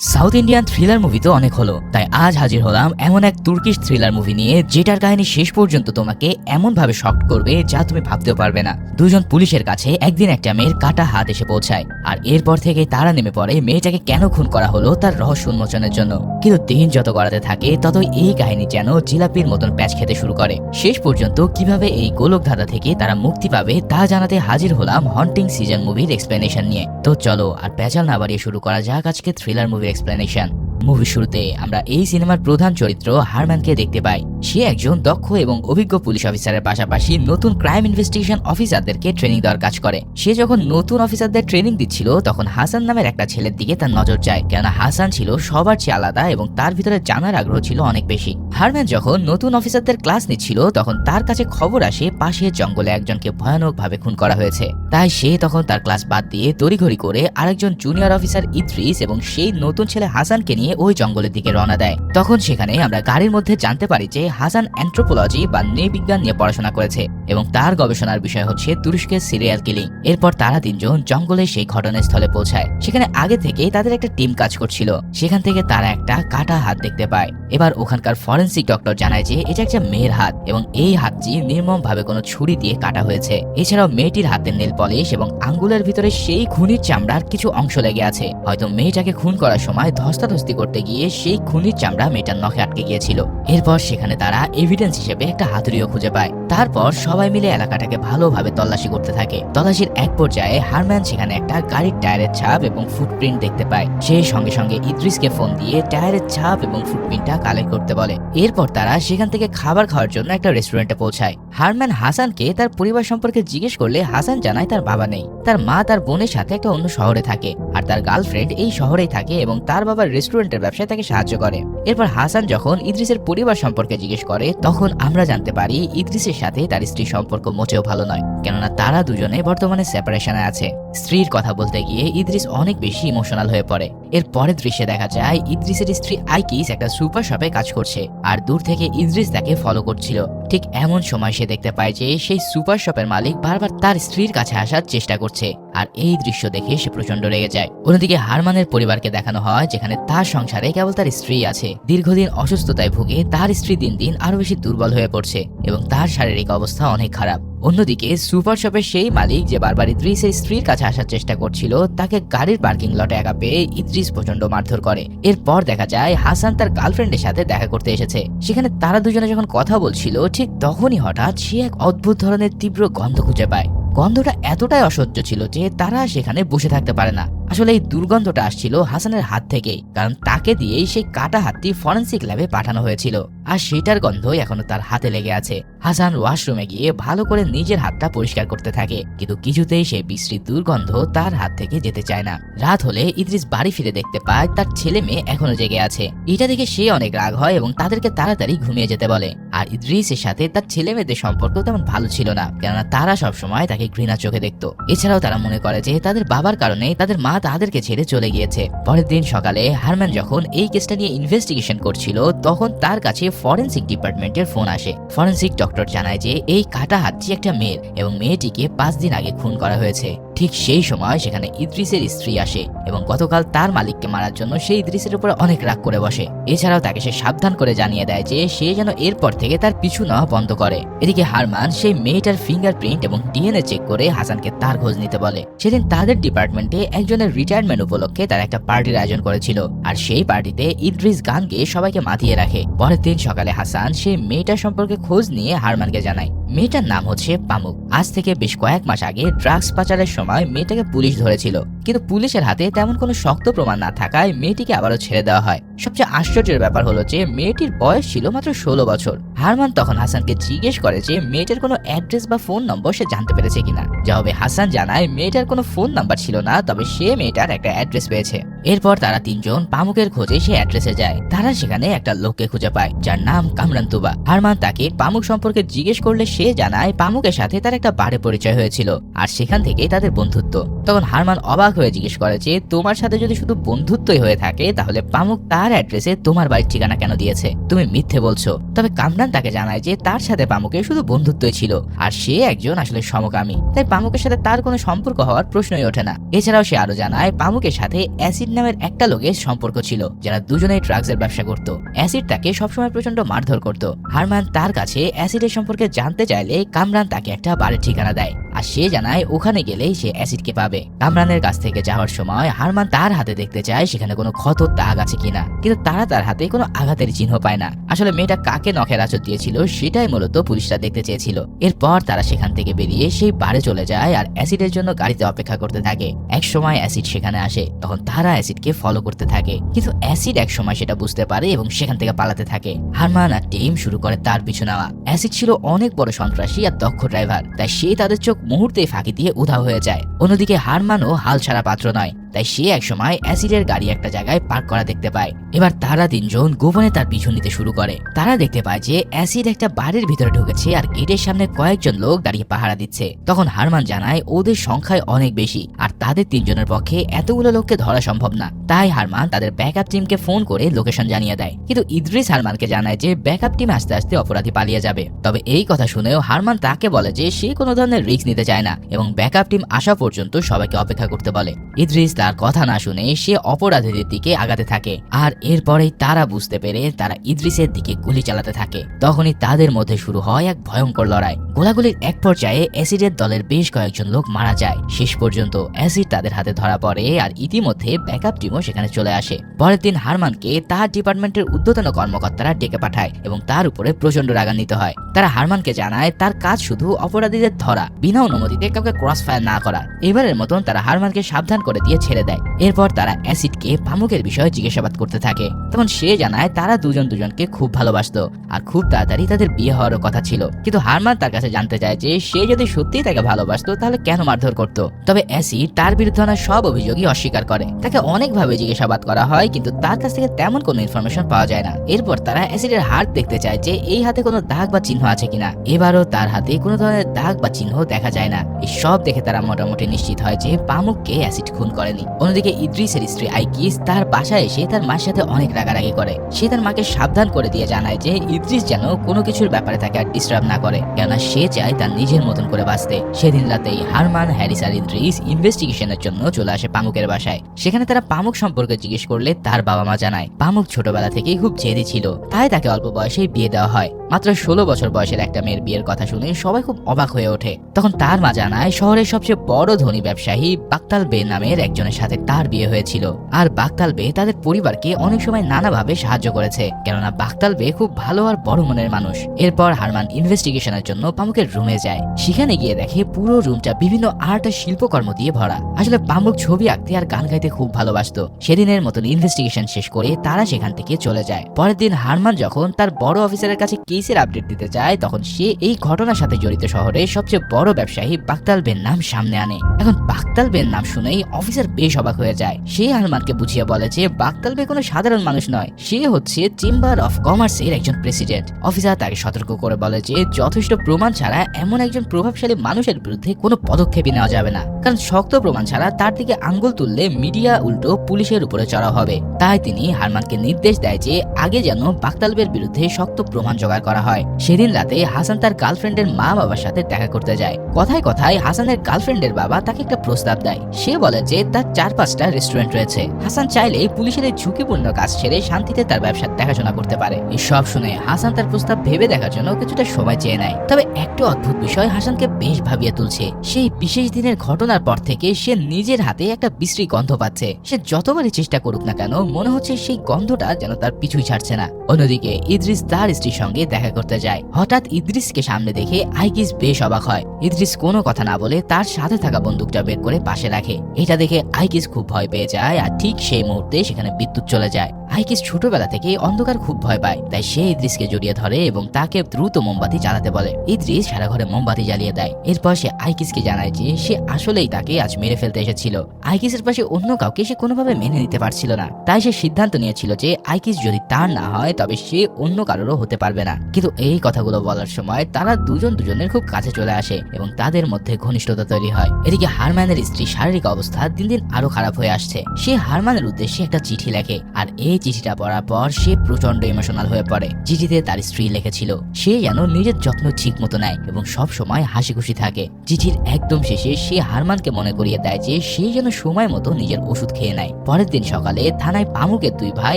South Indian thriller movie তো অনেক হলো, তাই আজ হাজির হলাম এমন এক তুর্কিশ থ্রিলার মুভি নিয়ে যেটার কাহিনী শেষ পর্যন্ত তোমাকে এমন ভাবে শক করবে যা তুমি ভাবতেও পারবে না। দুজন পুলিশের কাছে একদিন একটা মেয়ের কাটা হাত এসে পৌঁছায়, আর এরপর থেকে তারা নেমে পড়ে মেয়েটাকে কেন খুন করা হলো তার রহস্য উন্মোচনের জন্য। কিন্তু দিন যত গড়াতে থাকে ততই এই কাহিনী যেন জিলাপির মতন প্যাচ খেতে শুরু করে। শেষ পর্যন্ত কিভাবে এই গোলকধাঁধা থেকে তারা মুক্তি পাবে তা জানাতে হাজির হলাম হন্টিং সিজন মুভির এক্সপ্লেনেশন নিয়ে। তো চলো আর পেঁচাল না বাড়িয়ে শুরু করা যাক আজকে থ্রিলার মুভির এক্সপ্লেনেশন। মুভির শুরুতে আমরা এই সিনেমার প্রধান চরিত্র হারম্যানকে দেখতে পাই। সে একজন দক্ষ এবং অভিজ্ঞ পুলিশ অফিসারের পাশাপাশি নতুন ক্রাইম ইনভেস্টিগেশন অফিসারদেরকে ট্রেনিং দেওয়ার কাজ করে। সে যখন নতুন অফিসারদের ট্রেনিং দিচ্ছিল তখন হাসান নামের একটা ছেলের দিকে তার নজর যায়, কেননা হাসান ছিল সবার চেয়ে আলাদা এবং তার ভিতরে জানার আগ্রহ ছিল অনেক বেশি। হারম্যান যখন নতুন অফিসারদের ক্লাস নিচ্ছিল তখন তার কাছে খবর আসে পাশের জঙ্গলে একজনকে ভয়ানকভাবে খুন করা হয়েছে। তাই সে তখন তার ক্লাস বাদ দিয়ে তড়িঘড়ি করে আরেকজন জুনিয়র অফিসার ইদ্রিস এবং সেই নতুন ছেলে হাসানকে নিয়ে ওই জঙ্গলের দিকে রওনা দেয়। তখন সেখানে আমরা গাড়ির মধ্যে জানতে পারি যে হাসান অ্যান্থ্রোপোলজি বা নৃবিজ্ঞান নিয়ে পড়াশোনা করেছে এবং তার গবেষণার বিষয় হচ্ছে তুরস্কের সিরিয়াল কিলিং। এরপর তারা তিনজন জঙ্গলে সেই ঘটনাস্থলে পৌঁছায়। সেখানে আগে থেকেই তাদের একটা টিম কাজ করছিল। সেখান থেকে তারা একটা কাটা হাত দেখতে পায়। এবার ওখানকার ফরেন্সিক ডক্টর জানায় যে এটা একটা মেয়ের হাত এবং এই হাতটি নির্মম ভাবে কোনো ছুরি দিয়ে কাটা হয়েছে। এছাড়াও মেয়েটির হাতের নেল পলিশ এবং আঙ্গুলের ভিতরে সেই খুনির চামড়ার কিছু অংশ লেগে আছে। হয়তো মেয়েটাকে খুন করার সময় ধস্তাধস্তি করতে গিয়ে সেই খুনির চামড়া মেয়েটার নখে আটকে গিয়েছিল। এরপর সেখানে তারা এভিডেন্স হিসেবে একটা হাতুড়িও খুঁজে পায়। তারপর সবাই মিলে এলাকাটাকে ভালোভাবে তল্লাশি করতে থাকে। তল্লাশির এক পর্যায়ে হারম্যান সেখানে একটা গাড়ির টায়ারের ছাপ এবং ফুটপ্রিন্ট দেখতে পায়। সে সঙ্গে সঙ্গে ইদ্রিসকে ফোন দিয়ে টায়ারের ছাপ এবং ফুটপ্রিন্টটা কালেক্ট করতে বলে। এরপর তারা সেখান থেকে খাবার খাওয়ার জন্য একটা রেস্টুরেন্টে পৌঁছায়। হারম্যান হাসানকে তার পরিবার সম্পর্কে জিজ্ঞেস করলে হাসান জানায় তার বাবা নেই, তার মা তার বোনের সাথে একটা অন্য শহরে থাকে আর তার গার্লফ্রেন্ড এই শহরেই থাকে এবং তার বাবার রেস্টুরেন্টের ব্যবসায় তাকে সাহায্য করে। এরপর হাসান যখন ইদ্রিসের পরিবার সম্পর্কে জিজ্ঞেস করে তখন আমরা জানতে পারি ইদ্রিসের সাথে তার স্ত্রীর সম্পর্ক মোটেও ভালো নয়, কেননা তারা দুজনে বর্তমানে সেপারেশনে আছে। স্ত্রীর কথা বলতে গিয়ে ইদ্রিস অনেক বেশি ইমোশনাল হয়ে পড়ে। এর পরের দৃশ্যে দেখা যায় ইদ্রিসের স্ত্রী আইকিস একটা সুপার শপে কাজ করছে আর দূর থেকে ইদ্রিস তাকে ফলো করছিল। ঠিক এমন সময় সে দেখতে পায় যে সেই সুপার শপের মালিক বারবার তার স্ত্রীর কাছে আসার চেষ্টা করছে আর এই দৃশ্য দেখে সে প্রচন্ড রেগে যায়। অন্যদিকে হারমানের পরিবারকে দেখানো হয় যেখানে তার সংসারে কেবল তার স্ত্রী আছে। দীর্ঘদিন অসুস্থতায় ভুগে তার স্ত্রী দিন দিন আরো বেশি দুর্বল হয়ে পড়ছে এবং তার শারীরিক অবস্থা অনেক খারাপ। অন্যদিকে সুপার শপের সেই মালিক যে বারবার ইদ্রিসের স্ত্রীর কাছে আসার চেষ্টা করছিল তাকে গাড়ির পার্কিং লটে একা পেয়ে ইদ্রিস প্রচন্ড মারধর করে। এরপর দেখা যায় হাসান তার গার্লফ্রেন্ডের সাথে দেখা করতে এসেছে। সেখানে তারা দুজনে যখন কথা বলছিল ঠিক তখনই হঠাৎ সে এক অদ্ভুত ধরনের তীব্র গন্ধ খুঁজে পায়। গন্ধটা এতটাই অসহ্য ছিল যে তারা সেখানে বসে থাকতে পারে না। আসলে এই দুর্গন্ধটা আসছিল হাসানের হাত থেকেই, কারণ তাকে দিয়েই সেই কাটা হাতটি ফরেন্সিক ল্যাবে পাঠানো হয়েছিল আর সেটার গন্ধই এখনো তার হাতে লেগে আছে। হাসান ওয়াশরুমে গিয়ে ভালো করে নিজের হাতটা পরিষ্কার করতে থাকে, কিন্তু কিছুতেই সেই বিশ্রী দুর্গন্ধ তার হাত থেকে যেতে চায় না। রাত হলে ইদ্রিস বাড়ি ফিরে দেখতে পায় তার ছেলে মেয়ে এখনো জেগে আছে। এটা দেখে সে অনেক রাগ হয় এবং তাদেরকে তাড়াতাড়ি ঘুমিয়ে যেতে বলে। আর ইদ্রিসের সাথে তার ছেলে মেয়েদের সম্পর্ক তেমন ভালো ছিল না, কেননা তারা সবসময় তাকে ঘৃণা চোখে দেখত। এছাড়াও তারা মনে করে যে তাদের বাবার কারণে তাদের মা তাদেরকে ছেড়ে চলে গিয়েছে। পরের দিন সকালে হারম্যান যখন এই কেসটা নিয়ে ইনভেস্টিগেশন করছিল তখন তার কাছে ফরেন্সিক ডিপার্টমেন্টের ফোন আসে। ফরেন্সিক ডক্টর জানায় যে এই কাটা হাতটি একটা মেয়ের এবং মেয়েটিকে 5 দিন আগে খুন করা হয়েছে। ঠিক সেই সময় সেখানে ইদ্রিসের স্ত্রী আসে এবং গতকাল তার মালিককে মারার জন্য সে ইদ্রিসের উপর অনেক রাগ করে বসে। এছাড়াও তাকে সে সাবধান করে জানিয়ে দেয় যে সে যেন এরপর থেকে তার পিছু নেওয়া বন্ধ করে। এদিকে হারমান সেই মেয়েটার ফিঙ্গারপ্রিন্ট এবং ডিএনএ চেক করে হাসানকে তার খোঁজ নিতে বলে। সেদিন তাদের ডিপার্টমেন্টে একজনের রিটায়ারমেন্ট উপলক্ষে তারা একটা পার্টির আয়োজন করেছিল আর সেই পার্টিতে ইদ্রিস গান গেয়ে সবাইকে মাতিয়ে রাখে। পরের দিন সকালে হাসান সেই মেয়েটার সম্পর্কে খোঁজ নিয়ে হারমানকে জানায়। মেয়েটার নাম হচ্ছে পামুক। আজ থেকে বেশ কয়েক মাস আগে ড্রাগস পাচারের সময় মেয়েটাকে পুলিশ ধরেছিল, কিন্তু পুলিশের হাতে তেমন কোনো শক্ত প্রমাণ না থাকায় মেয়েটিকে আবারও ছেড়ে দেওয়া হয়। সবচেয়ে আশ্চর্যের ব্যাপার হলো যে মেয়েটির বয়স ছিল মাত্র 16 বছর। হারমান তখন হাসানকে জিজ্ঞেস করে যে মেয়েটার কোনো অ্যাড্রেস বা ফোন নম্বর সে জানতে পেরেছে কিনা। জবাবে হাসান জানায় মেয়েটার কোনো ফোন নাম্বার ছিল না, তবে সে মেয়েটার একটা অ্যাড্রেস পেয়েছে। এরপর তারা তিনজন পামুকের খোঁজে সে অ্যাড্রেসে যায়। তারা সেখানে একটা লোককে খুঁজে পায় যার নাম কামরান তুবা। হারমান তাকে পামুক সম্পর্কে জিজ্ঞেস করলে সে জানায় পামুকের সাথে তার একটা বারে পরিচয় হয়েছিল আর সেখান থেকে তাদের বন্ধুত্ব। তখন হারমান অবাক হয়ে জিজ্ঞেস করে যে তোমার সাথে যদি শুধু বন্ধুত্বই হয়ে থাকে তাহলে পামুক তার অ্যাড্রেসে তোমার বাড়ির ঠিকানা কেন দিয়েছে? তুমি মিথ্যে বলছো। তবে কামরান তাকে জানায় যে তার সাথে পামুকের শুধু বন্ধুত্বই ছিল আর সে একজন আসলে সমকামী, তাই পামুকের সাথে তার কোনো সম্পর্ক হওয়ার প্রশ্নই ওঠে না। এছাড়াও সে আরো জানায় পামুকের সাথে অ্যাসিড নামের একটা লোকের সম্পর্ক ছিল যারা দুজনেই ড্রাগসের ব্যবসা করত। অ্যাসিড তাকে সবসময় প্রচন্ড মারধর করত। হারমান তার কাছে অ্যাসিডের সম্পর্কে জানতে চাইলে কামরান তাকে একটা বাড়ির ঠিকানা দেয় আর সে জানায় ওখানে গেলেই সে অ্যাসিডকে পাবে। কামরানের কাছ থেকে যাওয়ার সময় হারমান তার হাতে দেখতে চায় সেখানে কোনো ক্ষত দাগ আছে কিনা, কিন্তু তারা তার হাতে কোনো আঘাতের চিহ্ন পায় না। আসলে মেয়েটা কাকে নখের আঁচড় দিয়েছিল সেটাই মূলত পুলিশরা দেখতে চেয়েছিল। এরপর তারা সেখান থেকে বেরিয়ে সেই বারে চলে যায় আর অ্যাসিডের জন্য গাড়িতে অপেক্ষা করতে থাকে। এক সময় অ্যাসিড সেখানে আসে, তখন তারা অ্যাসিডকে ফলো করতে থাকে, কিন্তু অ্যাসিড এক সময় সেটা বুঝতে পারে এবং সেখান থেকে পালাতে থাকে। হারমান আর টিম শুরু করে তার পিছু নেওয়া। অ্যাসিড ছিল অনেক বড় সন্ত্রাসী আর দক্ষ ড্রাইভার, তাই সে তাদের চোখ মুহূর্তেই ফাঁকি দিয়ে উধাও হয়ে যায়। অন্যদিকে হারমানও হাল ছাড়া পাত্র নয়, তাই সে একসময় অ্যাসিডের গাড়ি একটা জায়গায় পার্ক করা দেখতে পায়। এবার তারা তিনজন গোপনে তার পিছু নিতে শুরু করে। তারা দেখতে পায় যে অ্যাসিড একটা বাড়ির ভিতরে ঢুকেছে আর গেটের সামনে কয়েকজন লোক দাঁড়িয়ে পাহারা দিচ্ছে। তখন হারমান জানায় ওদের সংখ্যায় অনেক বেশি আর তাদের তিনজনের পক্ষে এতগুলো লোককে ধরা সম্ভব না। তাই হারমান তাদের ব্যাকআপ টিমকে ফোন করে লোকেশন জানিয়ে দেয়, কিন্তু ইদ্রিস হারমানকে জানায় যে ব্যাকআপ টিম আস্তে আস্তে অপরাধী পালিয়ে যাবে। তবে এই কথা শুনেও হারমান তাকে বলে যে সে কোনো ধরনের রিস্ক নিতে চায় না এবং ব্যাকআপ টিম আসা পর্যন্ত সবাইকে অপেক্ষা করতে বলে। ইদ্রিস তার কথা না শুনে সে অপরাধীদের দিকে আগাতে থাকে আর এরপরেই তারা বুঝতে পেরে তারা ইদ্রিসের দিকে গুলি চালাতে থাকে। তখনই তাদের মধ্যে শুরু হয় এক ভয়ঙ্কর লড়াই। গোলাগুলির এক পর্যায়ে অ্যাসিডের দলের বেশ কয়েকজন লোক মারা যায়। শেষ পর্যন্ত অ্যাসিড তাদের হাতে ধরা পড়ে আর ইতিমধ্যে ব্যাকআপ টিমও সেখানে চলে আসে। পরের দিন হারমানকে তার ডিপার্টমেন্টের ঊর্ধ্বতন কর্মকর্তারা ডেকে পাঠায় এবং তার উপরে প্রচন্ড রাগান্বিত হয়। তারা হারমানকে জানায় তার কাজ শুধু অপরাধীদের ধরা, বিনা অনুমতিতে কাউকে ক্রস ফায়ার না করা। এবারের মতন তারা হারমানকে সাবধান করে দিয়ে ছেড়ে দেয়। এরপর তারা অ্যাসিডকে পামুকের বিষয়ে জিজ্ঞাসাবাদ করতে থাকে। তখন সে জানায় তারা দুজনকে খুব ভালোবাসতো আর খুব তাড়াতাড়ি তাদের বিয়ে হওয়ার কথা ছিল, কিন্তু হারমান তার কাছে জানতে চায় যে সে যদি সত্যিই তাকে ভালোবাসতো তাহলে কেন মারধর করতো। তবে অ্যাসিড তার বিরুদ্ধে আনা সব অভিযোগই অস্বীকার করে। তাকে অনেকভাবে জিজ্ঞাসাবাদ করা হয় কিন্তু তার কাছ থেকে তেমন কোনো ইনফরমেশন পাওয়া যায় না। এরপর তারা অ্যাসিডের হাত দেখতে চায় যে এই হাতে কোনো দাগ বা চিহ্ন আছে কিনা। এবারও তার হাতে কোনো ধরনের দাগ বা চিহ্ন দেখা যায় না। এই সব দেখে তারা মোটামুটি নিশ্চিত হয় যে পামুককে অ্যাসিড খুন করেনি। অন্যদিকে ইদ্রিসের স্ত্রী আইকিস তার বাসায় এসে তার মায়ের সাথে অনেক রাগারাগি করে। সে তার মাকে সাবধান করে দিয়ে জানায় যে ইদ্রিস যেন কোনো কিছুর ব্যাপারে তাকে আর ডিস্টার্ব না করে, কেননা সে চায় তার নিজের মতন করে বাঁচতে। সেদিন রাতেই হারমান, হ্যারিস আর ইদ্রিস ইনভেস্টিগেশনের জন্য চলে আসে পামুকের বাসায়। সেখানে তারা পামুক সম্পর্কে জিজ্ঞেস করলে তার বাবা মা জানায় পামুক ছোটবেলা থেকেই খুব জেদি ছিল, তাই তাকে অল্প বয়সেই বিয়ে দেওয়া হয়। মাত্র 16 বছর বয়সের একটা মেয়ের বিয়ের কথা শুনে সবাই খুব অবাক হয়ে ওঠে। তখন তার মা জানায় শহরের সবচেয়ে বড় ধনী ব্যবসায়ী বাকতাল বে নামের একজনের সাথে তার বিয়ে হয়েছিল আর বাকতাল বে তাদের পরিবারকে অনেক সময় নানাভাবে সাহায্য করেছে, কেননা বাকতাল বে খুব ভালো আর বড় মনের মানুষ। এরপর হারমান ইনভেস্টিগেশনের জন্য পামুকের রুমে যায়। সেখানে গিয়ে দেখে পুরো রুমটা বিভিন্ন আর্ট আর শিল্পকর্ম দিয়ে ভরা। আসলে পামুক ছবি আঁকতে আর গান গাইতে খুব ভালোবাসতো। সেদিনের মতন ইনভেস্টিগেশন শেষ করে তারা সেখান থেকে চলে যায়। পরের দিন হারমান যখন তার বড় অফিসারের কাছে কেসের আপডেট দিতে চায় তখন সে এই ঘটনার সাথে জড়িত শহরে সবচেয়ে বড় ব্যবসায়ী বাকতাল বের নাম সামনে আনে। এখন বাকতাল বের নাম শুনেই অফিসার বেশ অবাক হয়ে যায়। সে হারমানকে বুঝিয়ে বলে যে বাকতাল বে কোনো সাধারণ মানুষ নয়, সে হচ্ছে চেম্বার অফ কমার্সের একজন প্রেসিডেন্ট। অফিসার তাকে সতর্ক করে বলে যে যথেষ্ট প্রমাণ ছাড়া এমন একজন প্রভাবশালী মানুষের বিরুদ্ধে কোনো পদক্ষেপই নেওয়া যাবে না, কারণ শক্ত প্রমাণ ছাড়া তার দিকে আঙ্গুল তুললে মিডিয়া উল্টো পুলিশের উপরে চড়াও হবে। তাই তিনি হারমানকে নির্দেশ দেয় যে আগে যেন বাকতাল বের বিরুদ্ধে শক্ত প্রমাণ জোগাড় করা হয়। সেদিন রাতে হাসান তার গার্লফ্রেন্ডের মা বাবার সাথে দেখা করতে যায়। কথায় কথায় হাসানের গার্লফ্রেন্ডের বাবা তাকে একটা প্রস্তাব দেয়। সে বলে যে তার 4-5টা রেস্টুরেন্ট রয়েছে, হাসান চাইলে পুলিশের এই ঝুঁকিপূর্ণ কাজ ছেড়ে শান্তিতে তার ব্যবসা দেখাশোনা করতে পারে। এই সব শুনে হাসান তার প্রস্তাব ভেবে দেখার জন্য কিছুটা সময় চেয়ে নেয়। তবে একটা অদ্ভুত বিষয় হাসানকে বেশ ভাবিয়ে তুলছে। সেই বিশেষ দিনের ঘটনার পর থেকে সে নিজের হাতে একটা বিশ্রী গন্ধ পাচ্ছে। সে যতবারই চেষ্টা করুক না কেন মনে হচ্ছে সেই গন্ধটা যেন তার পিছুই ছাড়ছে না। অন্যদিকে ইদ্রিস তার স্ত্রীর সঙ্গে দেখা করতে যায়। হঠাৎ ইদ্রিসকে সামনে দেখে আইকিস বেশ অবাক হয়। ইদ্রিস কোনো কথা না বলে তার সাথে থাকা বন্দুকটা বের করে পাশে রাখে। এটা দেখে আইকিস খুব ভয় পেয়ে যায় আর ঠিক সেই মুহূর্তে সেখানে বিদ্যুৎ চলে যায়। আইকিস ছোটবেলা থেকে অন্ধকার খুব ভয় পায়, তাই সে ইদ্রিসকে জড়িয়ে ধরে এবং তাকে দ্রুত মোমবাতি জ্বালাতে বলে। ইদ্রিস সারা ঘরে মোমবাতি জ্বালিয়ে দেয়। এরপর সে আইকিসকে জানায় যে সে আসলেই তাকে আজ মেরে ফেলতে এসেছিল। আইকিসের পাশে অন্য কাউকে সে কোনোভাবে মেনে নিতে পারছিল না, তাই সে সিদ্ধান্ত নিয়েছিল যে আইকিস যদি তার না হয় তবে সে অন্য কারোরও হতে পারবে না। কিন্তু এই কথাগুলো বলার সময় তারা দুজনের খুব কাছে চলে আসে এবং তাদের মধ্যে ঘনিষ্ঠতা তৈরি হয়। এদিকে হারম্যানের স্ত্রীর শারীরিক অবস্থা দিন দিন আরো খারাপ হয়ে আসছে। সে হারম্যানের উদ্দেশ্যে একটা চিঠি লেখে, আর এই চিঠিটা পড়ার পর সে প্রচন্ড ইমোশনাল হয়ে পড়ে। চিঠিতে তার স্ত্রী লিখেছিল সে যেন নিজের যত্ন ঠিক মতো নেয় এবং সব সময় হাসি খুশি থাকে। চিঠির একদম শেষে সে হারম্যানকে মনে করিয়ে দেয় যে সে যেন সময় মতো নিজের ওষুধ খেয়ে নেয়। পরের দিন সকালে থানায় পামুকের দুই ভাই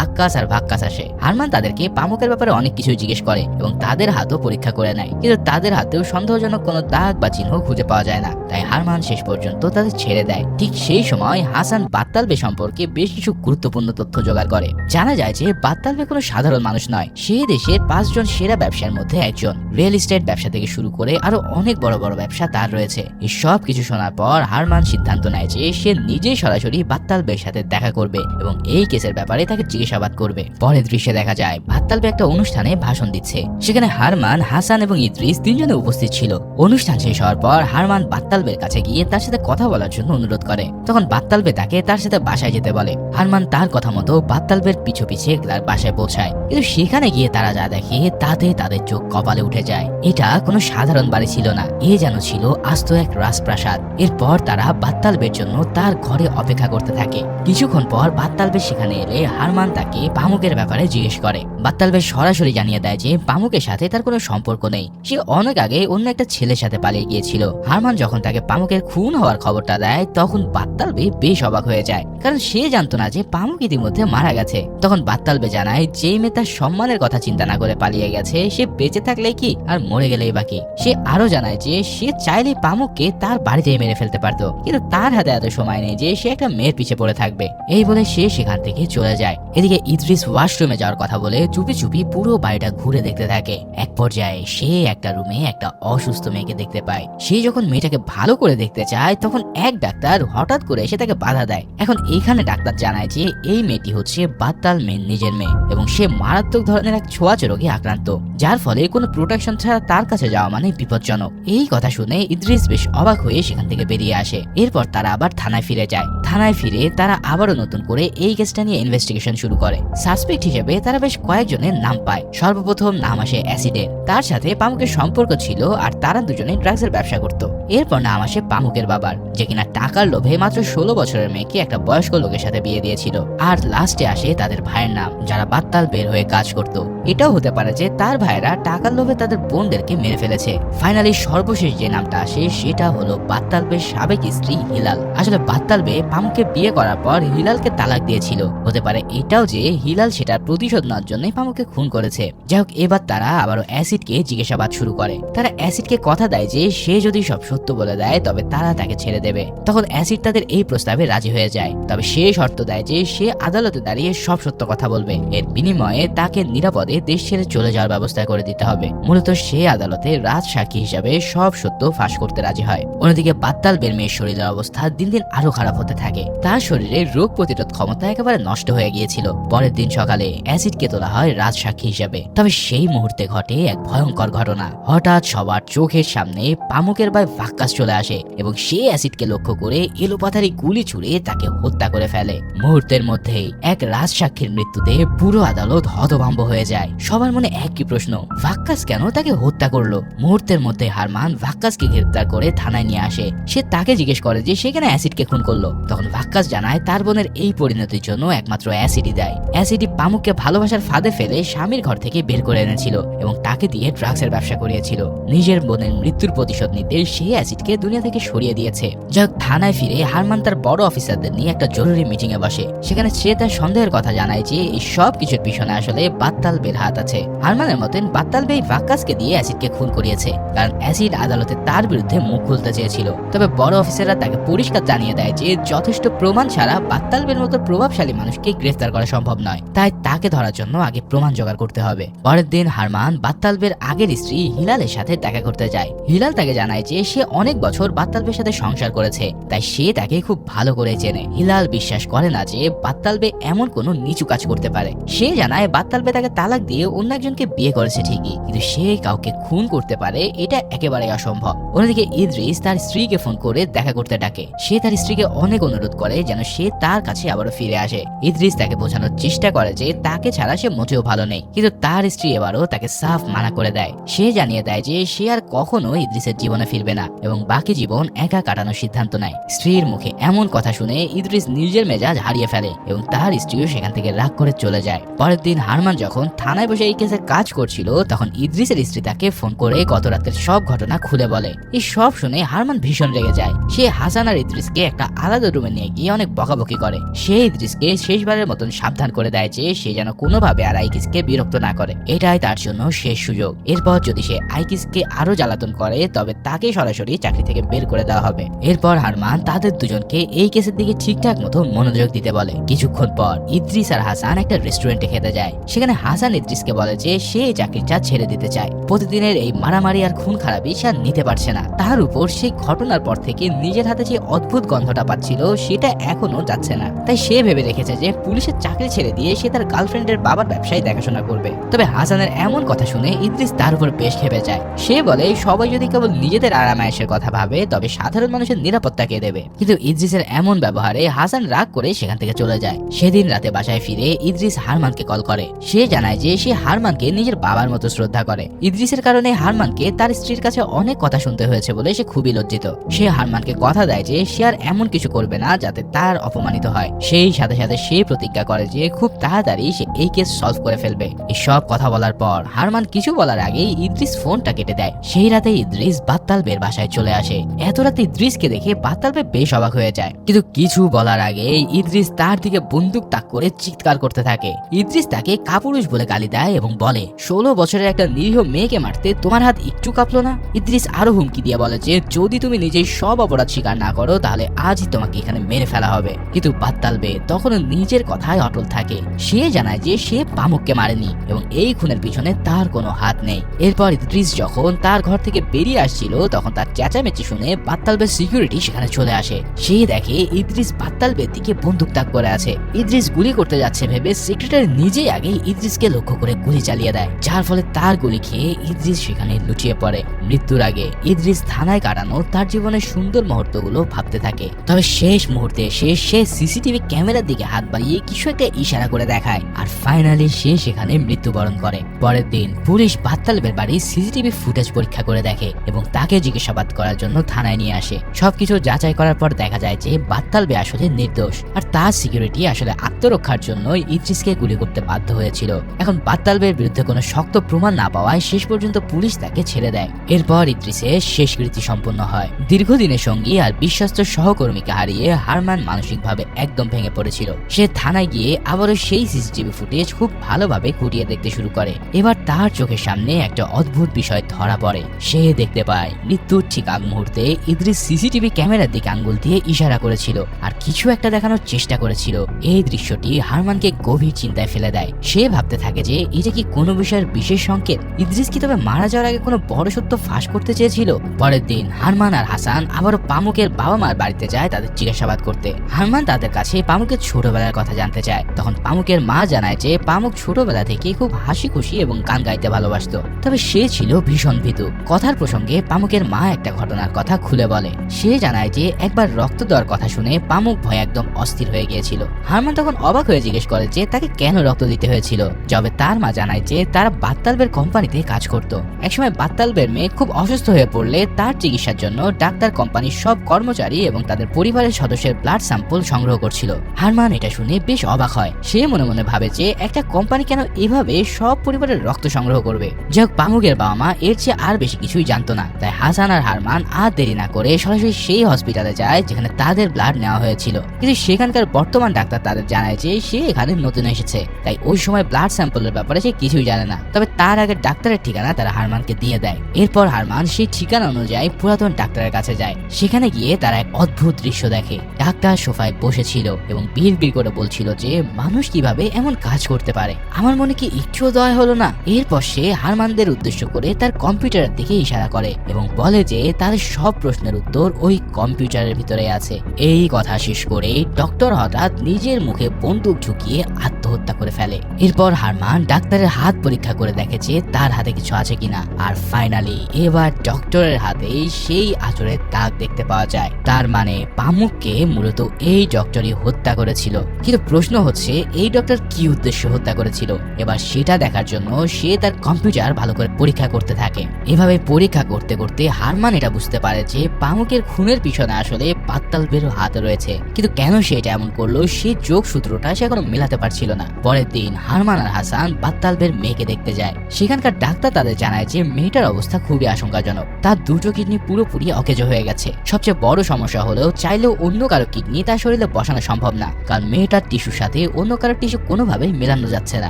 আক্কাস আর ভাক্কাস আসে। হারম্যান তাদেরকে পামুকের ব্যাপারে অনেক কিছু জিজ্ঞেস করে এবং তাদের হাতও পরীক্ষা করে নেয়, কিন্তু তাদের হাতেও সন্দেহজনক কোনো দাগ বা চিহ্ন খুঁজে পাওয়া যায় না। তাই হারম্যান শেষ পর্যন্ত তাদের ছেড়ে দেয়। ঠিক সেই সময় হাসান বাত্তালবে সম্পর্কে বেশ কিছু গুরুত্বপূর্ণ তথ্য জোগাড় করে। জানা যায় যে বাত্তালবে কোনো সাধারণ মানুষ নয়, সে দেশের 5 জন সেরা ব্যবসার মধ্যে একজন। রিয়েল এস্টেট ব্যবসা থেকে শুরু করে আরো অনেক বড় বড় ব্যবসা তার রয়েছে। এই সব কিছু শোনার পর হারম্যান সিদ্ধান্ত নেয় যে সে নিজেই সরাসরি বাত্তালবের সাথে দেখা করবে এবং এই কেসের ব্যাপারে তাকে জিজ্ঞাসাবাদ করবে। পরের দৃশ্যে দেখা যায় বাত্তালবে একটা অনুষ্ঠানে ভাষণ দিচ্ছে। সেখানে হারম্যান, হাসান এবং ইদ্রিস তিনজনে উপস্থিত ছিল। অনুষ্ঠান শেষ হওয়ার পর হারম্যান বাত্তালবের কাছে গিয়ে তার সাথে কথা বলার জন্য অনুরোধ করে। তখন বাত্তালবে তাকে তার সাথে বাসায় যেতে বলে। হারম্যান তার কথা মতো বাত্তালবের পিছু পিছে তার বাসায় পৌঁছায়, কিন্তু সেখানে গিয়ে তারা যা দেখে তাতে তাদের চোখ কপালে উঠে যায়। এটা কোনো সাধারণ বাড়ি ছিল না, এ যেন ছিল আস্ত এক রাজপ্রাসাদ। এরপর তারা বাত্তালবের জন্য তার ঘরে অপেক্ষা করতে থাকে। কিছুক্ষণ পর বাত্তালবে সেখানে এলে হারম্যান তাকে পামুকের ব্যাপারে জিজ্ঞেস করে। বাত্তালবে সরাসরি জানিয়ে দেয় যে পামুকের সাথে তার কোনো সম্পর্ক নেই, সে অনেক আগে অন্য একটা ছেলের সাথে পালিয়ে গিয়েছিল। হারম্যান যখন তাকে পামুকের খুন হওয়ার খবরটা দেয় তখন বাত্তালবে বেশ অবাক হয়ে যায়, কারণ সে জানতো না যে পামুক ইতিমধ্যে মারা গেছে। তখন বাত্তালবে জানায় যে মেয়ে তার সম্মানের কথা চিন্তা না করে পালিয়ে গেছে সে বেঁচে থাকলে কি আর মরে গেলেই বাকি। সে আরো জানায় যে সে চাইলে পামুককে তার বাড়িতেই মেরে ফেলতে পারতো, কিন্তু তার হাতে এত সময় নেই যে সে একটা মেয়ের পিছে পড়ে থাকবে। এই বলে সে সেখান থেকে চলে যায়। এদিকে ইদ্রিস ওয়াশরুমে যাওয়ার কথা বলে চুপি চুপি পুরো বাড়িটা ঘুরে দেখতে থাকে। এক পর্যায়ে সে একটা রুমে একটা অসুস্থ মেয়েকে দেখতে পায়। সে যখন মেয়েটাকে ভালো করে দেখতে চায় তখন এক ডাক্তার হঠাৎ করে এসে তাকে বাধা দেয়। এখন এখানে ডাক্তার জানায় যে এই মেয়েটি হচ্ছে বাত্তাল মেয়ের নিজের মেয়ে এবং সে মারাত্মক ধরনের এক ছোঁয়াচে রোগে আক্রান্ত, যার ফলে কোনো প্রোটেকশন ছাড়া তার কাছে যাওয়া মানে বিপজ্জনক। এই কথা শুনে ইদ্রিস বেশ অবাক হয়ে সেখান থেকে বেরিয়ে আসে। এরপর তারা আবার থানায় ফিরে যায়। থানায় ফিরে তারা আবারও নতুন করে এই কেসটা নিয়ে ইনভেস্টিগেশন শুরু করে। সাসপেক্ট হিসেবে তারা বেশ কয়েকজনের নাম পায়। সর্বপ্রথম নাম আসে অ্যাসিডের, তার সাথে পামুকের সম্পর্ক ছিল আর তারা দুজনে ড্রাগসের ব্যবসা করত। এরপর নাম আসে পামুকের বাবার, যে কিনা টাকার লোভে মাত্র 16 বছরের মেয়েকে একটা বয়স্ক লোকের সাথে বিয়ে দিয়েছিল। আর লাস্টে আসে তাদের ভাইয়ের নাম, যারা বাত্তাল বের হয়ে কাজ করত। এটাও হতে পারে যে তার ভাইয়েরা টাকার লোভে তাদের বোনদেরকে মেরে ফেলেছে। ফাইনালি সর্বশেষ যে নামটা আসে সেটা হলো বাত্তালবের সাবেক স্ত্রী হিলাল। আসলে বাত্তালবে পামুককে বিয়ে করার পর হিলালকে তালাক দিয়েছিল। হতে পারে এটাও যে হিলাল সেটার প্রতিশোধ নেওয়ার জন্য পামুককে খুন করেছে। যাই হোক, এবার তারা আবারও অ্যাসিডকে জিজ্ঞাসাবাদ শুরু করে। তারা অ্যাসিডকে কথা দেয় যে সে যদি সব সত্য বলে দেয় তবে তারা তাকে ছেড়ে দেবে। তখন অ্যাসিড তাদের এই প্রস্তাবে রাজি হয়ে যায়, তবে সে শর্ত দেয় যে সে আদালতে দাঁড়িয়ে সব সত্য কথা বলবে। এর বিনিময়ে তাকে নিরাপদে দেশ ছেড়ে চলে যাওয়ার ব্যবস্থা করে দিতে হবে। মূলত সে আদালতে রাজ সাক্ষী হিসাবে সব সত্য ফাঁস করতে রাজি হয়। অন্যদিকে বাত্তালবের মেয়ের শরীরের অবস্থা দিন দিন আরো খারাপ হতে থাকে। তার শরীরে রোগ প্রতিরোধ ক্ষমতা একেবারে নষ্ট হয়ে গিয়েছিল। পরের দিন সকালে অ্যাসিডকে তোলা হয় রাজ সাক্ষী হিসাবে। তবে সেই মুহূর্তে ঘটে এক ভয়ঙ্কর ঘটনা। হঠাৎ সবার চোখের সামনে পামুকের ভাই ভাক্কাস চলে আসে এবং সে অ্যাসিডকে লক্ষ্য করে এলোপাথারি গুলি ছুড়ে তাকে হত্যা করে ফেলে। মুহূর্তের মধ্যেই এক রাজ সাক্ষীর মৃত্যুতে পুরো আদালত হতভম্ব হয়ে যায়। সবার মনে একই প্রশ্ন, ভাক্কাস কেন তাকে হত্যা করলো? মুহূর্তের মধ্যে হারম্যান ভাক্কাসকে গ্রেফতার করে থানায় নিয়ে আসে। সে তাকে জিজ্ঞেস করে যে সে কেন অ্যাসিডকে খুন করলো। তখন ভাক্কাস জানায় তার বোনের এই পরিণতির জন্য একমাত্র অ্যাসিডই দায়ী। অ্যাসিডই পামুককে ভালোবাসার ফাঁদে ফেলে স্বামীর ঘর থেকে বের করে এনেছিল এবং তাকে দিয়ে ড্রাগসের ব্যবসা করিয়েছিল। নিজের বোনের মৃত্যুর প্রতিশোধ নিতে সে অ্যাসিডকে দুনিয়া থেকে সরিয়ে দিয়েছে। যাক, থানায় ফিরে হারম্যান তার বড় অফিসারদের নিয়ে একটা জরুরি মিটিং এ বসে। সেখানে সে তার সন্দেহের কথা জানায় যে এই সব কিছুর পিছনে আসলে বাত্তালবে পুলিশের হাত আছে। হারমানের মতেন বাত্তালবে বাক্কাসকে দিয়ে অ্যাসিডকে খুন করিয়েছে, কারণ অ্যাসিড আদালতে তার বিরুদ্ধে মুখ খুলতে চেয়েছিল। তবে বড় অফিসাররা তাকে পরিষ্কার জানিয়ে দেয় যে যথেষ্ট প্রমাণ ছাড়া বাত্তালবের মতো প্রভাবশালী মানুষকে গ্রেফতার করা সম্ভব নয়, তাই তাকে ধরার জন্য আগে প্রমাণ জোগাড় করতে হবে। পরের দিন হারমান বাত্তালবের আগের স্ত্রী হিলালের সাথে দেখা করতে যায়। হিলাল তাকে জানায় যে সে অনেক বছর বাত্তালবের সাথে সংসার করেছে, তাই সে তাকে খুব ভালো করে চেনে। হিলাল বিশ্বাস করে না যে বাত্তালবে এমন কোনো নিচু কাজ করতে পারে। সে জানায় বাত্তালবে তাকে তালাক দিয়ে অন্য একজনকে বিয়ে করেছে ঠিকই, কিন্তু সে কাউকে খুন করতে পারে এটা একেবারে অসম্ভব। অন্যদিকে ইদ্রিস তার স্ত্রীকে ফোন করে দেখা করতে ডাকে। সে তার স্ত্রীকে অনেক অনুরোধ করে যেন সে তার কাছে আবারও ফিরে আসে। ইদ্রিস তাকে বোঝানোর চেষ্টা করে যে তাকে ছাড়া সে মোটেও ভালো নেই, কিন্তু তার স্ত্রী এবারও তাকে সাফ মানা করে দেয়। সে জানিয়ে দেয় যে সে আর কখনো ইদ্রিসের জীবনে ফিরবে না এবং বাকি জীবন একা কাটানোর সিদ্ধান্ত নেয়। স্ত্রীর মুখে এমন কথা শুনে ইদ্রিস নিজের মেজাজ হারিয়ে ফেলে এবং তার স্ত্রীও সেখান থেকে রাগ করে চলে যায়। পরের দিন হারমান যখন থানায় বসে এই কেসে কাজ করছিল, তখন ইদ্রিসের স্ত্রী তাকে ফোন করে গত রাতের সব ঘটনা খুলে বলে। এই সব শুনে হারমান ভীষণ রেগে যায়। সে হাসান আর ইদ্রিসকে একটা আলাদা রুমে নিয়ে গিয়ে অনেক বকাবকি করে। সে ইদ্রিসকে শেষবারের মতন সাবধান করে দেয় যে সে যেন কোনোভাবে আর আইকিসকে বিরক্ত না করে, এটাই তার জন্য শেষ সুযোগ। এরপর যদি সে আইকিসকে আরো জ্বালাতন করে তবে তাকে সরাসরি চাকরি থেকে বের করে দেওয়া হবে। এরপর হারমান তাদের দুজনকে এই কেসের দিকে ঠিকঠাক মতো মনোযোগ দিতে বলে। কিছুক্ষণ পর ইদ্রিস আর হাসান একটা রেস্টুরেন্টে খেতে যায়। সেখানে হাসান ইদ্রিসকে বলে যে সে এই চাকরিটা ছেড়ে দিতে চায়। প্রতিদিনের এই মারামারি আর খুন খারাপি সে আর নিতে পারছে না। তার উপর সেই ঘটনার পর থেকে নিজের হাতে যে অদ্ভুত গন্ধটা পাচ্ছিল সেটা এখনো যাচ্ছে না। তাই সে ভেবে রেখেছে যে পুলিশের চাকরি ছেড়ে দিয়ে সে তার গার্লফ্রেন্ডের বাবার ব্যবসায় দেখাশোনা করবে। তবে হাসানের এমন কথা শুনে ইদ্রিস তার উপর বেশ খেপে যায়। সে বলে সবাই যদি কেবল নিজেদের আরামায়েশের কথা ভাবে তবে সাধারণ মানুষের নিরাপত্তা কে দেবে। কিন্তু ইদ্রিসের এমন ব্যবহারে হাসান রাগ করে সেখান থেকে চলে যায়। সেদিন রাতে বাসায় ফিরে ইদ্রিস হারমানকে কল করে। সে জানায় যে সে হারমানকে নিজের বাবার মতো শ্রদ্ধা করে। ইদ্রিসের কারণে হারমানকে তার স্ত্রীর কাছে অনেক কথা শুনতে হয়েছে বলে সে খুবই লজ্জিত। সে হারমানকে কথা দেয় যে সে আর এমন কিছু করবে না যাতে তার অপমানিত হয়। সেই সাথে সাথে সে প্রতিজ্ঞা করে যে খুব তাড়াতাড়ি সে এই কেস সলভ করে ফেলবে। এই সব কথা বলার পর হারমান কিছু বলার আগেই ইদ্রিস ফোনটা কেটে দেয়। সেই রাতে ইদ্রিস বাত্তালবের বাসায় চলে আসে। এত রাতে ইদ্রিসকে দেখে বাত্তালবে বেশ অবাক হয়ে যায়, কিন্তু কিছু বলার আগে ইদ্রিস তার দিকে বন্দুক তাক করে চিৎকার করতে থাকে। ইদ্রিস তাকে কাপুরুষ বলে গালি দেয় এবং বলে 16 বছরের একটা নিরীহ মেয়েকে মারতে তোমার হাত একটু কাঁপলো না। ইদ্রিস আরো হুমকি দিয়ে বলে যে যদি তুমি নিজেই সব অপরাধ স্বীকার না করো তাহলে আজই তোমাকে এখানে মেরে ফেলা হবে। কিন্তু বাত্তালবে তখনও নিজের কথায় অটল থাকে। সে জানায় যে সে পামুককে মারেনি এবং এই খুনের পিছনে তার কোনো হাত নেই। এরপর ইদ্রিস যখন তার ঘর থেকে বেরিয়ে আসছিল তখন তার চেঁচামেচি শুনে বাত্তালবের সিকিউরিটি সেখানে চলে আসে। সে দেখে ইদ্রিস বাত্তালবের দিকে বন্দুক তাক করে আছে। ইদ্রিস গুলি করতে যাচ্ছে ভেবে সেক্রেটারি নিজেই আগে ইদ্রিসকে লক্ষ্য করে গুলি চালিয়ে দেয়, যার ফলে তার গুলি খেয়ে ইদ্রিস সেখানে লুটিয়ে পড়ে। মৃত্যুর আগে ইদ্রিস থানায় কাটানো তার জীবনের সুন্দর মুহূর্তগুলো ভাবতে থাকে। তবে শেষ মুহূর্তে এসে সে সিসিটিভি ক্যামেরার দিকে হাত বাড়িয়ে কিছু একটা ইশারা করে দেখায় আর ফাইনালি সে সেখানে মৃত্যুবরণ করে। পরের দিন পুলিশ বাত্তালবের বাড়ি সিসিটিভি ফুটেজ পরীক্ষা করে দেখে এবং তাকে জিজ্ঞাসাবাদ করার জন্য থানায় নিয়ে আসে। সবকিছু যাচাই করার পর দেখা যায় যে বাত্তালবে আসলে নির্দোষ আর তার সিকিউরিটি আসলে আত্মরক্ষার জন্য ইদ্রিসকে গুলি করতে বাধ্য হয়েছিল। এখন বাত্তালবের বিরুদ্ধে কোনো শক্ত প্রমাণ না পাওয়ায় শেষ পর্যন্ত পুলিশ তাকে ছেড়ে দেয়। এরপর ইদ্রিসের শেষকৃত্য সম্পন্ন হয়। দীর্ঘদিনের সঙ্গী আর বিশ্বস্ত সহকর্মীকে হারিয়ে হারমান মানসিকভাবে একদম ভেঙে পড়েছিল। সে থানায় গিয়ে আবারও সেই সিসিটিভি ফুটেজ খুব ভালোভাবে খুঁটিয়ে দেখতে শুরু করে। এবার তার চোখের সামনে একটা অদ্ভুত বিষয় ধরা পড়ে। সে দেখতে পায় মৃত্যুর ঠিক আগ মুহূর্তে ইদ্রিস সিসিটিভি ক্যামেরার দিকে আঙ্গুল দিয়ে ইশারা করেছিল আর কিছু একটা দেখানোর চেষ্টা করেছিল। এই দৃশ্যটি হারমানকে গভীর চিন্তায় ফেলে দেয়। সে ভাবতে থাকে যে এটা কি কোনো বিষয়ের বিশেষ সংকেত। ইদ্রিস কি তবে মারা যাওয়ার আগে কোনো বড় সত্য ফাঁস করতে চেয়েছিল? পরের দিন হারমান আর হাসান আবারও পামুকের বাবা মার বাড়িতে যায় তাদের জিজ্ঞাসাবাদ করতে। হারমান তাদের কাছে পামুকের ছোটবেলার কথা জানতে চায়। তখন পামুকের মা জানায় যে পামুক ছোটবেলা থেকে খুব হাসি খুশি এবং গান গাইতে ভালোবাসতো, তবে সে ছিল ভীষণ ভীতু। কথার প্রসঙ্গে পামুকের মা একটা ঘটনার কথা খুলে বলে। সে জানায় যে একবার রক্ত দেওয়ার কথা শুনে পামুক ভয়ে একদম অস্থির হয়ে গিয়েছিল। হারমান তখন অবাক হয়ে জিজ্ঞেস করে যে তাকে কেন রক্ত দিতে হয়েছিল। যবে তার মা জানায় যে তারা বাত্তালবের কোম্পানিতে কাজ করত। একসময় বাত্তালবের মেয়ে খুব অসুস্থ হয়ে পড়লে তার চিকিৎসার জন্য ডাক্তার কোম্পানির সব কর্মচারী এবং তাদের পরিবারের সদস্যের ব্লাড স্যাম্পল সংগ্রহ করছিল। হারমান এটা শুনে বেশ অবাক হয়। সে মনে মনে ভাবে যে একটা কোম্পানি কেন এভাবে সব পরিবারের রক্ত সংগ্রহ করবে। যাক, পামুকের বাবা মা এর চেয়ে আর বেশি কিছুই জানতো না। তাই হাসান আর হারমান আর দেরি না করে সরাসরি সেই হসপিটালে যায় যেখানে তাদের ব্লাড নেওয়া হয়েছিল। কিন্তু সেখানকার বর্তমান ডাক্তার তাদের জানায় যে সে এখানে নতুন এসেছে, তাই ওই সময় ব্লাড স্যাম্পল হাসপাতালের ব্যাপারে সে কিছুই জানে না। তবে তার আগে ডাক্তারের ঠিকানা তারা হারমানকে দিয়ে দেয়। এরপর হারমান সেই ঠিকানা অনুযায়ী পুরাতন ডাক্তারের কাছে যায়। সেখানে গিয়ে তারা এক অদ্ভুত দৃশ্য দেখে। ডাক্তার সোফায় বসেছিল এবং বিড়বিড় করে বলছিল যে মানুষ কিভাবে এমন কাজ করতে পারে, আমার মনে কি একটুও দয়া হলো না। এরপর সে হারমানদের উদ্দেশ্য করে তার কম্পিউটারের দিকে ইশারা করে এবং বলে যে তার সব প্রশ্নের উত্তর ওই কম্পিউটারের ভিতরে আছে। এই কথা শেষ করে ডক্টর হঠাৎ নিজের মুখে বন্দুক ঝুঁকিয়ে আত্মহত্যা করে ফেলে। এরপর হারমান ডাক্তারের হাত পরীক্ষা করে দেখে যে তার হাতে কিছু আছে কিনা। আর ফাইনালি এবার ডক্টরের হাতে সেই আঁচড়ের দাগ দেখতে পাওয়া যায়। তার মানে পামুককে মূলত এই ডক্টরই হত্যা করেছিল। কিন্তু প্রশ্ন হচ্ছে এই ডক্টর কি উদ্দেশ্যে হত্যা করেছিল। এবার সেটা দেখার জন্য সে তার কম্পিউটার ভালো করে পরীক্ষা করতে থাকে। এভাবে পরীক্ষা করতে করতে হারমান এটা বুঝতে পারে যে পামুকের খুনের পিছনে আসলে বাত্তালবের হাত রয়েছে। কিন্তু কেন সে এটা এমন করলো সেই যোগসূত্রটা সে এখনো মেলাতে পারছিল না। পরের দিন হারমান আর হাসান বাত্তালবের মেয়েকে দেখতে যায়। সেখানকার ডাক্তার তাদের জানায় যে মেয়েটার অবস্থা খুবই আশঙ্কাজনক। তার দুটো কিডনি পুরোপুরি অকেজো হয়ে গেছে। সবচেয়ে বড় সমস্যা হলো চাইলেও অন্য কারো কিডনি তার শরীরে বসানো সম্ভব না, কারণ মেয়েটার টিস্যুর সাথে অন্য কারো টিস্যু কোনোভাবেই মেলানো যাচ্ছে না।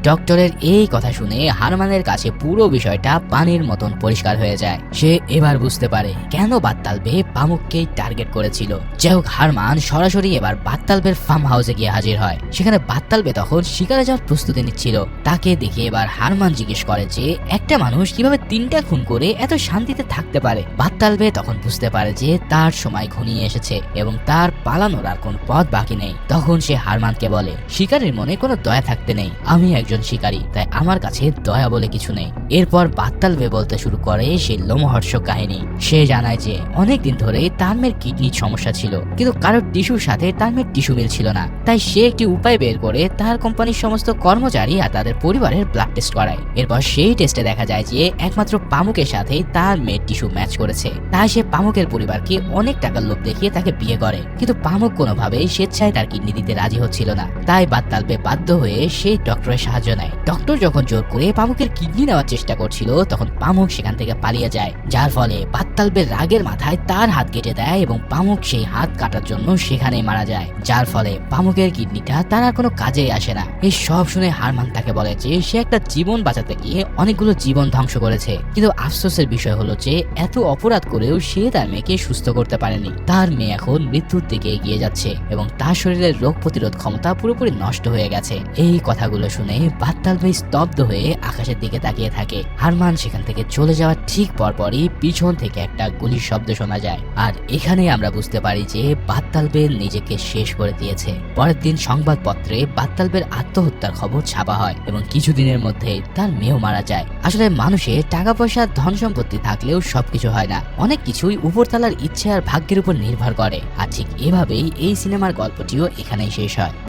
ডক্টরের এই কথা শুনে হারমানের কাছে পুরো বিষয়টা পানির মতন পরিষ্কার হয়ে যায়। সে এবার বুঝতে পারে কেন বাত্তালবে পামুককেই টার্গেট করেছিল। যাই হোক, হারমান সরাসরি এবার বাত্তালবের ফার্ম হাউসে গিয়ে হাজির হয়। সেখানে বাত্তালবে তখন শিকারে যাওয়ার প্রস্তুতি নিচ্ছিল। তাকে দেখে এবার হারমান জিজ্ঞেস করে যে একটা মানুষ কিভাবে 3টা খুন করে এত শান্তিতে থাকতে পারে। বাত্তালবে তখন বুঝতে পারে যে তার সময় ঘনিয়ে এসেছে এবং তার পালানোর আর কোন পথ বাকি নেই। তখন সে হারমানকে বলে শিকারীর মনে কোনো দয়া থাকতে নেই, আমি একজন শিকারী, তাই আমার কাছে দয়া বলে কিছু নেই। এরপর বাত্তালবে বলতে শুরু করে সেই লোমহর্ষক কাহিনী। সে জানায় যে অনেকদিন ধরে তার মেয়ের কিডনির সমস্যা ছিল, কিন্তু কারোর টিস্যুর সাথে তার মেয়ের টিস্যু মিলছিল না। তাই সে একটি উপায় বের করে তার কোম্পানির সমস্ত কর্মচারী আর তাদের পরিবারের ব্লাড টেস্ট করায়। এরপর সেই টেস্টে দেখা যায় যে একমাত্র পামুকের সাথে তার মেয়ের টিস্যু ম্যাচ করেছে। তাই সে পামুকের পরিবারকে অনেক টাকার লোভ দেখিয়ে তাকে বিয়ে করে। কিন্তু পামুক কোনোভাবেই স্বেচ্ছায় তার কিডনি দিতে রাজি হচ্ছিল না। তাই বাত্তালবে বাধ্য হয়ে সেই ডক্টরের সাহায্য নেয়। ডক্টর যখন জোর করে পামুকের কিডনি নেওয়ার চেষ্টা করছিল তখন পামুক সেখান থেকে পালিয়ে যায়, যার ফলে বাত্তালবের রাগের মাথায় তার হাত কেটে দেয় এবং পামুক সেই হাত কাটার জন্য সেখানেই মারা যায়। যার ফলে পামুকের কিডনিটা তার আর কোনো কাজেই আসে না। এই সব শুনে হারমান তাকে বলে যে সে একটা জীবন বাঁচাতে গিয়ে অনেকগুলো জীবন ধ্বংস করেছে, কিন্তু আফসোসের বিষয় হলো যে এত অপরাধ করেও সে তার মেয়েকে সুস্থ করতে পারেনি। তার মেয়ে এখন মৃত্যুর দিকে এগিয়ে যাচ্ছে এবং তার শরীরের রোগ প্রতিরোধ ক্ষমতা পুরোপুরি নষ্ট হয়ে গেছে। এই কথাগুলো শুনে বাত্তালবে স্তব্ধ হয়ে আকাশের দিকে তাকিয়ে থাকে। হারমান সেখান থেকে চলে যাওয়ার ঠিক পরপরই পিছন থেকে একটা গুলির শব্দ শোনা যায়। আর এখানে আমরা বুঝতে পারি যে বাত্তালবে নিজেকে শেষ করে দিয়েছে। পরের দিন সংবাদপত্রে বাত্তালবের আত্মহত্যার খবর ছাপা হয় এবং কিছুদিনের মধ্যেই তার মেয়েও মারা যায়। আসলে মানুষের টাকা পয়সা ধন সম্পত্তি থাকলেও সবকিছু হয় না, অনেক কিছুই উপরতলার ইচ্ছে আর ভাগ্যের উপর নির্ভর করে। আর ঠিক এভাবেই এই সিনেমার গল্পটিও এখানেই শেষ হয়।